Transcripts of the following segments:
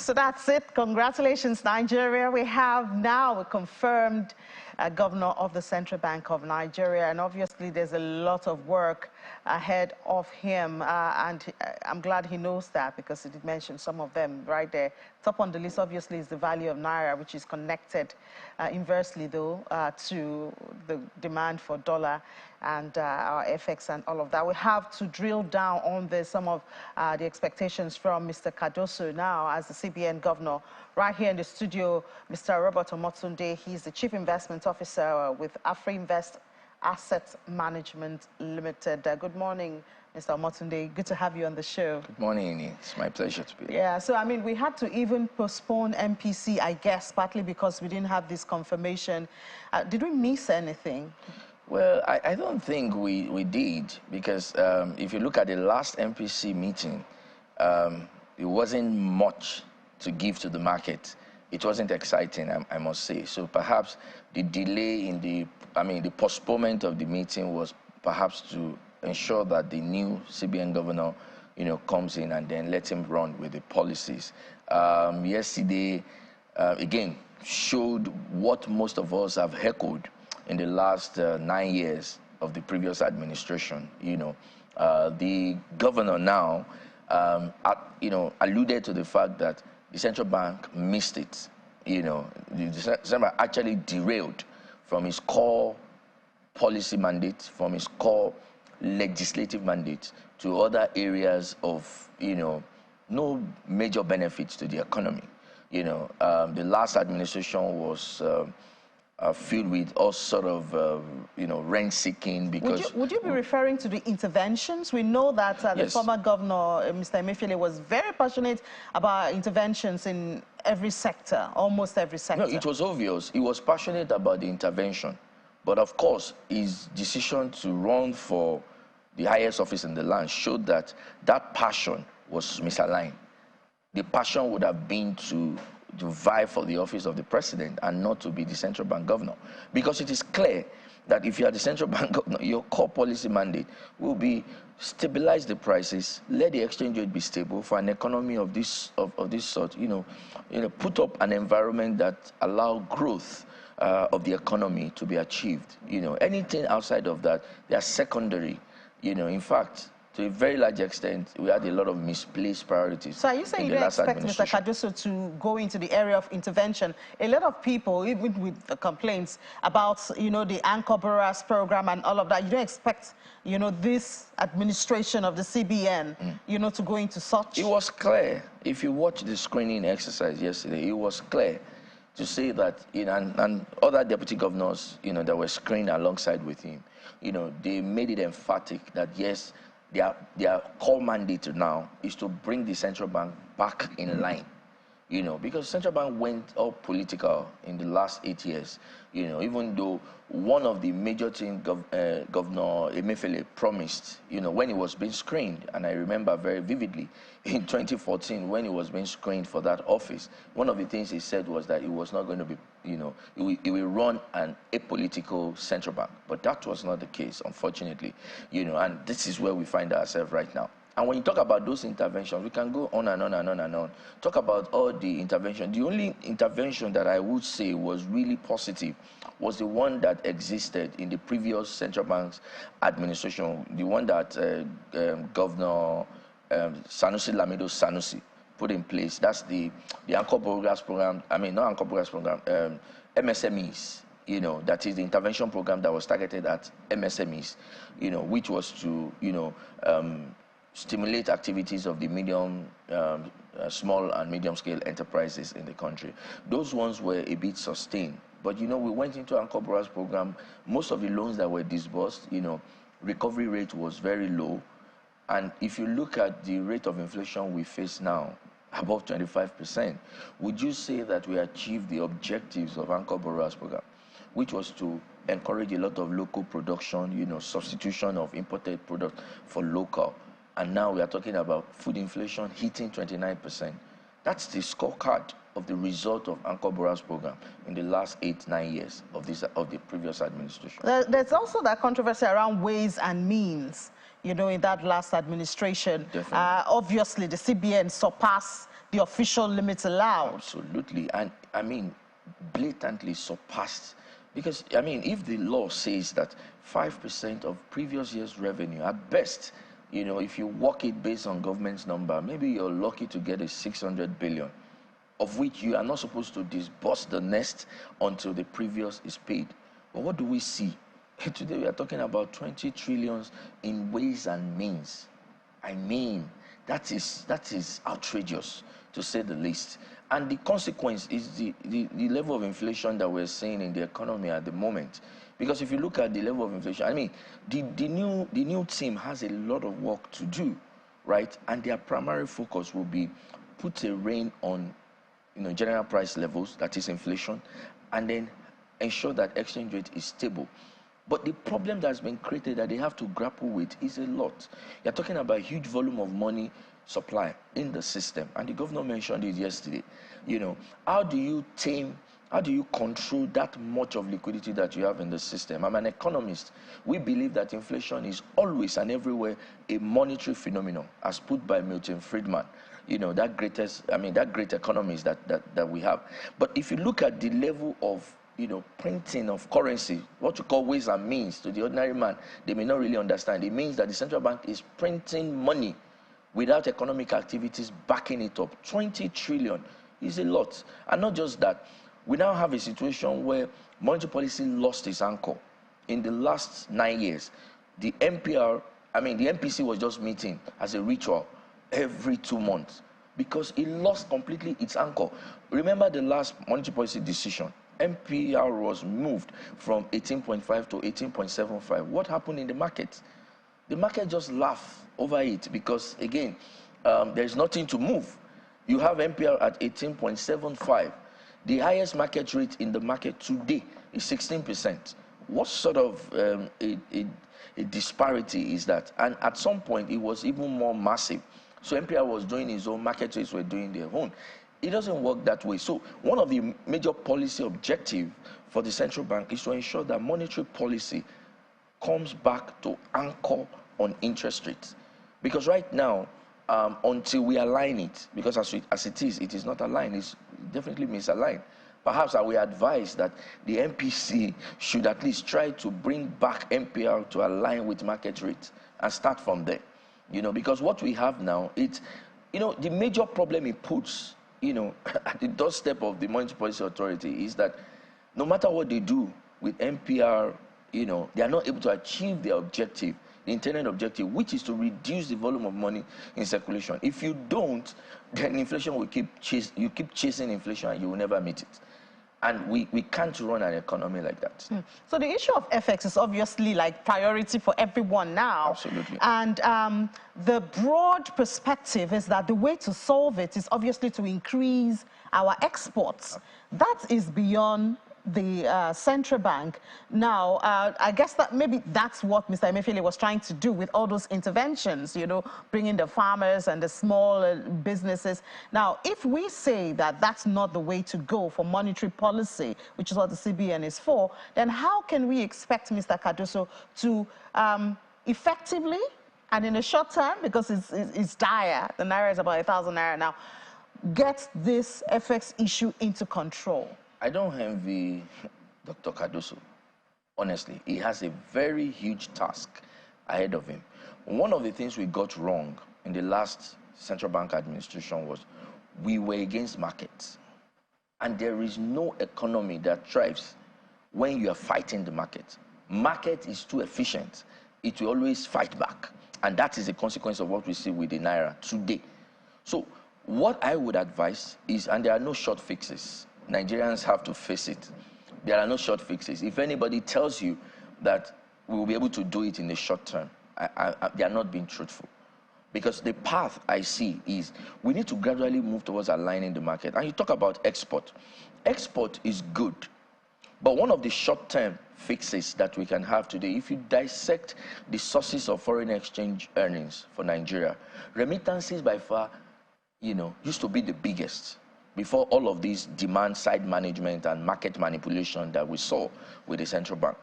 So that's it. Congratulations, Nigeria. We have now a confirmed governor of the Central Bank of Nigeria, and obviously there's a lot of work ahead of him, and I'm glad he knows that, because he did mention some of them right there. Top on the list, obviously, is the value of naira, which is connected inversely, though, to the demand for dollar and our FX and all of that. We have to drill down on this, some of the expectations from Mr. Cardoso now as the CBN governor. Right here in the studio, Mr. Robert Omotunde. He's the Chief Investment Officer with Afrinvest Asset Management Limited. Good morning, Mr. Omotunde. Good to have you on the show. Good morning, Ini. It's my pleasure to be here. Yeah, so I mean, we had to even postpone MPC, I guess, partly because we didn't have this confirmation. Did we miss anything? Well, I don't think we did, because if you look at the last MPC meeting, it wasn't much to give to the market. It wasn't exciting, I must say. So perhaps the delay in the postponement of the meeting was perhaps to ensure that the new CBN governor, comes in and then let him run with the policies. Yesterday, again, showed what most of us have echoed in the last 9 years of the previous administration. The governor now, alluded to the fact that the central bank missed it. The central bank actually derailed from its core policy mandate, from its core legislative mandate, to other areas of, no major benefits to the economy. The last administration was filled with all sort of, rent-seeking, because... Would you be referring to the interventions? We know that the Yes. former governor, Mr. Emefiele, was very passionate about interventions in every sector, almost every sector. No, it was obvious. He was passionate about the intervention. But of course, his decision to run for the highest office in the land showed that that passion was misaligned. The passion would have been to vie for the office of the president and not to be the central bank governor. Because it is clear that if you are the central bank governor, your core policy mandate will be stabilize the prices, let the exchange rate be stable for an economy of this sort, put up an environment that allow growth of the economy to be achieved. Anything outside of that, they are secondary. In fact, to a very large extent, we had a lot of misplaced priorities. So are you saying you don't expect Mr. Cardoso to go into the area of intervention? A lot of people, even with the complaints about, the anchor borrowers program and all of that, you don't expect, this administration of the CBN, to go into such? It was clear. If you watch the screening exercise yesterday, it was clear to say that, and other deputy governors, that were screened alongside with him, they made it emphatic that, yes, their core mandate now is to bring the central bank back in line, because central bank went all political in the last 8 years, even though one of the major things Governor Emefiele promised, when he was being screened, and I remember very vividly in 2014 when he was being screened for that office, one of the things he said was that he was not going to be, he will run an apolitical central bank. But that was not the case, unfortunately, and this is where we find ourselves right now. And when you talk about those interventions, we can go on and on and on and on. Talk about all the interventions. The only intervention that I would say was really positive was the one that existed in the previous central bank's administration, the one that Governor Sanusi Lamido Sanusi put in place. That's the anchor borrowers program. I mean, not anchor borrowers program, MSMEs. That is the intervention program that was targeted at MSMEs, which was to, stimulate activities of the medium, small and medium-scale enterprises in the country. Those ones were a bit sustained. But, we went into anchor borrowers program. Most of the loans that were disbursed, recovery rate was very low. And if you look at the rate of inflation we face now, above 25%, would you say that we achieved the objectives of anchor borrowers program, which was to encourage a lot of local production, substitution of imported products for local? And now we are talking about food inflation hitting 29%. That's the scorecard of the result of anchor borrowers program in the last 8-9 years of the previous administration. There's also that controversy around ways and means, in that last administration. Definitely. Obviously, the CBN surpassed the official limits allowed. Absolutely. And I mean, blatantly surpassed. Because, I mean, if the law says that 5% of previous year's revenue, at best, you know, if you work it based on government's number, maybe you're lucky to get a 600 billion, of which you are not supposed to disburse the next until the previous is paid. But what do we see? Today we are talking about 20 trillions in ways and means. I mean, that is outrageous, to say the least. And the consequence is the level of inflation that we're seeing in the economy at the moment. Because if you look at the level of inflation, I mean, the new team has a lot of work to do, right? And their primary focus will be put a rein on, you know, general price levels, that is inflation, and then ensure that exchange rate is stable. But the problem that's been created that they have to grapple with is a lot. You're talking about a huge volume of money supply in the system, and the governor mentioned it yesterday. You know, how do you control that much of liquidity that you have in the system? I'm an economist. We believe that inflation is always and everywhere a monetary phenomenon, as put by Milton Friedman. You know, that great economist that we have. But if you look at the level of, you know, printing of currency, what you call ways and means, to the ordinary man, they may not really understand. It means that the central bank is printing money without economic activities backing it up. 20 trillion is a lot. And not just that, we now have a situation where monetary policy lost its anchor. In the last 9 years, the MPC was just meeting as a ritual every 2 months because it lost completely its anchor. Remember the last monetary policy decision, MPR was moved from 18.5 to 18.75. What happened in the market? The market just laughed over it because, again, there's nothing to move. You have MPR at 18.75. The highest market rate in the market today is 16%. What sort of a disparity is that? And at some point, it was even more massive. So MPR was doing his own, market rates were doing their own. It doesn't work that way. So one of the major policy objectives for the central bank is to ensure that monetary policy comes back to anchor on interest rates. Because right now, until we align it, because as it is not aligned, it's definitely misaligned. Perhaps I will advise that the MPC should at least try to bring back MPR to align with market rates and start from there. You know, because what we have now, it's, you know, the major problem it puts, you know, at the doorstep of the Monetary Policy Authority is that no matter what they do with MPR, you know, they are not able to achieve their objective, the intended objective, which is to reduce the volume of money in circulation. If you don't, then inflation will keep chasing inflation and you will never meet it. And we can't run an economy like that. So the issue of FX is obviously like priority for everyone now. Absolutely. And the broad perspective is that the way to solve it is obviously to increase our exports. That is beyond the central bank. Now, I guess that maybe that's what Mr. Emefiele was trying to do with all those interventions, you know, bringing the farmers and the small businesses. Now, if we say that that's not the way to go for monetary policy, which is what the CBN is for, then how can we expect Mr. Cardoso to effectively and in a short term, because it's dire, the naira is about 1,000 naira now, get this FX issue into control? I don't envy Dr. Cardoso. Honestly, he has a very huge task ahead of him. One of the things we got wrong in the last central bank administration was we were against markets. And there is no economy that thrives when you are fighting the market. Market is too efficient. It will always fight back. And that is the consequence of what we see with the naira today. So what I would advise is, and there are no short fixes, Nigerians have to face it. There are no short fixes. If anybody tells you that we will be able to do it in the short term, they are not being truthful. Because the path I see is we need to gradually move towards aligning the market. And you talk about export. Export is good. But one of the short-term fixes that we can have today, if you dissect the sources of foreign exchange earnings for Nigeria, remittances by far, you know, used to be the biggest before all of these demand-side management and market manipulation that we saw with the central bank.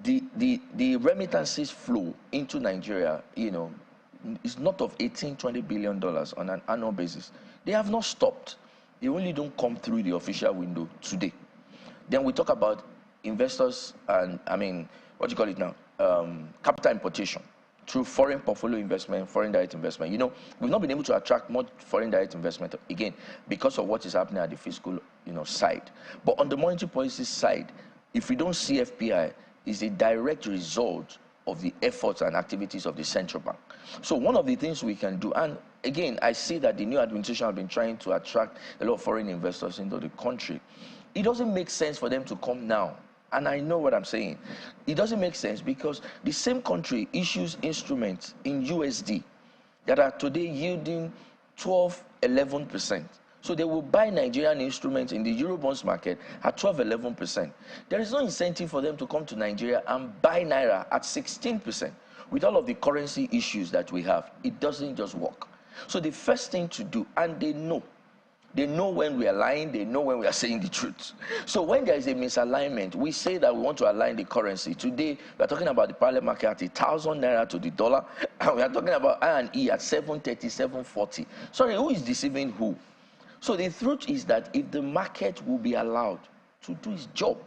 The remittances flow into Nigeria, you know, is not of $18–20 billion on an annual basis. They have not stopped. They only don't come through the official window today. Then we talk about investors and, what do you call it now? Capital importation through foreign portfolio investment, foreign direct investment. We've not been able to attract more foreign direct investment, again, because of what is happening at the fiscal, side. But on the monetary policy side, if we don't see FPI, it's a direct result of the efforts and activities of the central bank. So one of the things we can do, and again, I see that the new administration have been trying to attract a lot of foreign investors into the country. It doesn't make sense for them to come now. And I know what I'm saying. It doesn't make sense because the same country issues instruments in USD that are today yielding 12, 11%. So they will buy Nigerian instruments in the Eurobonds market at 12, 11%. There is no incentive for them to come to Nigeria and buy naira at 16%. With all of the currency issues that we have, it doesn't just work. So the first thing to do, and they know when we are lying, they know when we are saying the truth. So when there is a misalignment, we say that we want to align the currency. Today, we are talking about the parallel market at 1,000 naira to the dollar, and we are talking about I&E at 730, 740. Sorry, who is deceiving who? So the truth is that if the market will be allowed to do its job,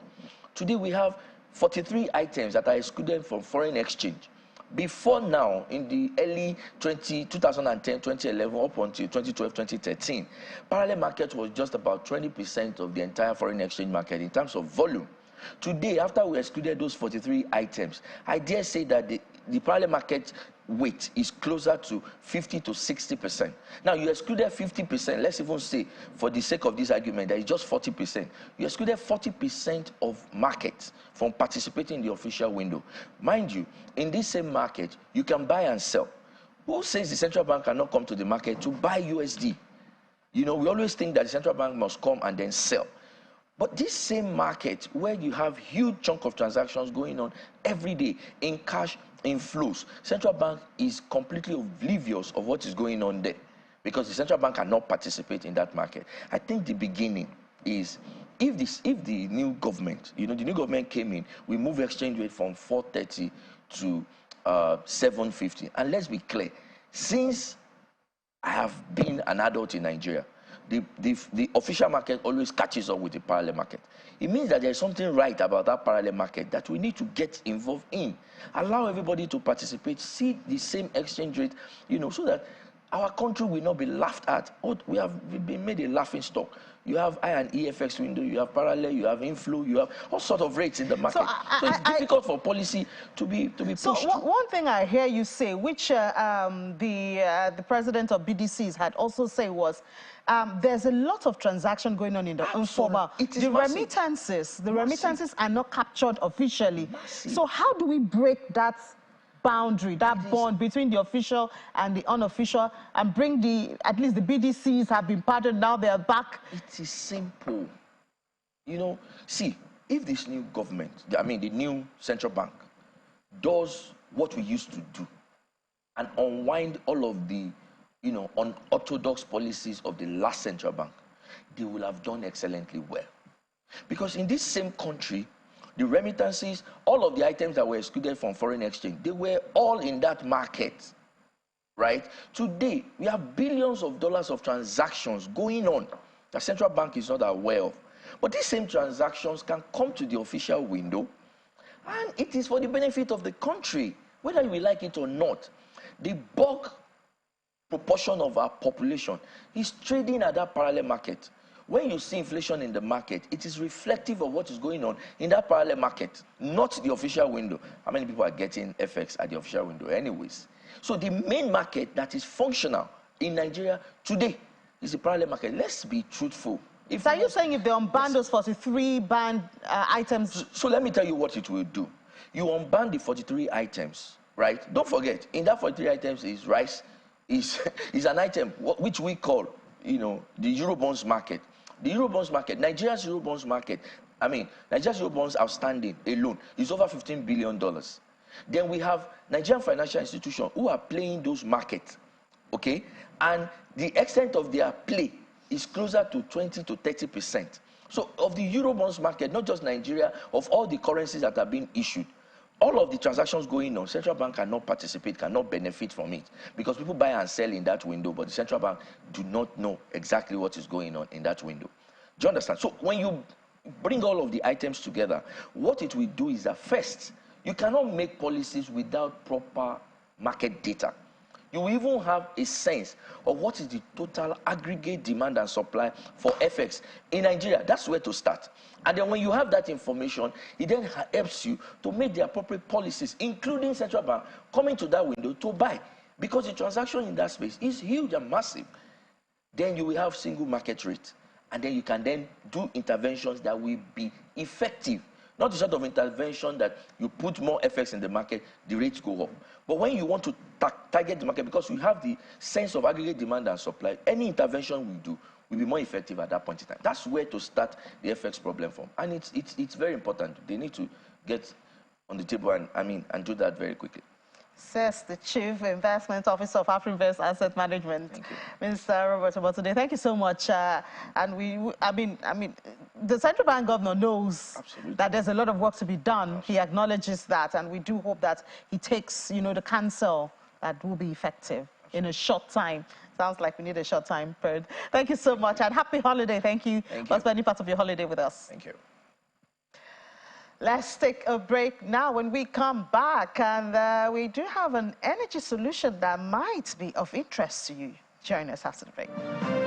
today we have 43 items that are excluded from foreign exchange. Before now, in the early 2010, 2011, up until 2012, 2013, parallel market was just about 20% of the entire foreign exchange market in terms of volume. Today, after we excluded those 43 items, I dare say that the parallel market weight is closer to 50 to 60%. Now, you excluded 50%. Let's even say, for the sake of this argument, that is just 40%. You excluded 40% of markets from participating in the official window. Mind you, in this same market, you can buy and sell. Who says the central bank cannot come to the market to buy USD? We always think that the central bank must come and then sell. But this same market, where you have huge chunk of transactions going on every day in cash, in flows, central bank is completely oblivious of what is going on there because the central bank cannot participate in that market. I think the beginning is if the new government, the new government came in, we move exchange rate from 430 to 750. And let's be clear, since I have been an adult in Nigeria, the official market always catches up with the parallel market. It means that there's something right about that parallel market that we need to get involved in. Allow everybody to participate, see the same exchange rate, so that our country will not be laughed at. We've been made a laughing stock. You have I&E FX window, you have parallel, you have inflow, you have all sorts of rates in the market. So it's difficult for policy to be pushed. So one thing I hear you say, which the president of BDCs had also said was, there's a lot of transaction going on in the informal. The remittances are not captured officially. Massive. So how do we break that boundary, that bond between the official and the unofficial, and bring at least the BDCs have been pardoned, now they are back? It is simple. See, if this new government, the new central bank, does what we used to do and unwind all of the unorthodox policies of the last central bank, they will have done excellently well. Because in this same country, the remittances, all of the items that were excluded from foreign exchange, they were all in that market, right? Today, we have billions of dollars of transactions going on that central bank is not aware of. But these same transactions can come to the official window, and it is for the benefit of the country, whether we like it or not. The bulk proportion of our population is trading at that parallel market. When you see inflation in the market, it is reflective of what is going on in that parallel market, not the official window. How many people are getting FX at the official window anyways? So the main market that is functional in Nigeria today is the parallel market. Let's be truthful. So are you saying if they unban those 43 banned items? So let me tell you what it will do. You unban the 43 items, right? Don't forget, in that 43 items is rice, is an item which we call, the Eurobonds market. The Eurobonds market, Nigeria's Eurobonds market, Nigeria's Eurobonds outstanding alone is over $15 billion. Then we have Nigerian financial institutions who are playing those markets, okay? And the extent of their play is closer to 20 to 30%. So of the Eurobonds market, not just Nigeria, of all the currencies that are being issued, all of the transactions going on, central bank cannot participate, cannot benefit from it, because people buy and sell in that window, but the central bank do not know exactly what is going on in that window. Do you understand? So when you bring all of the items together, what it will do is that first, you cannot make policies without proper market data. You will even have a sense of what is the total aggregate demand and supply for FX in Nigeria. That's where to start. And then when you have that information, it then helps you to make the appropriate policies, including central bank coming to that window to buy, because the transaction in that space is huge and massive. Then you will have single market rate, and then you can then do interventions that will be effective. Not the sort of intervention that you put more FX in the market, the rates go up. But when you want to target the market, because you have the sense of aggregate demand and supply, any intervention we do will be more effective at that point in time. That's where to start the FX problem from. And it's very important. They need to get on the table and do that very quickly. Says the Chief Investment Officer of Afrinvest Asset Management, Mr. Robert Omotunde. Thank you so much. The central bank governor knows that there's a lot of work to be done. Absolutely. He acknowledges that, and we do hope that he takes, the counsel that will be effective in a short time. Sounds like we need a short time period. Thank you so much, and happy holiday. Thank you for spending part of your holiday with us. Thank you. Let's take a break now. When we come back, and we do have an energy solution that might be of interest to you. Join us after the break.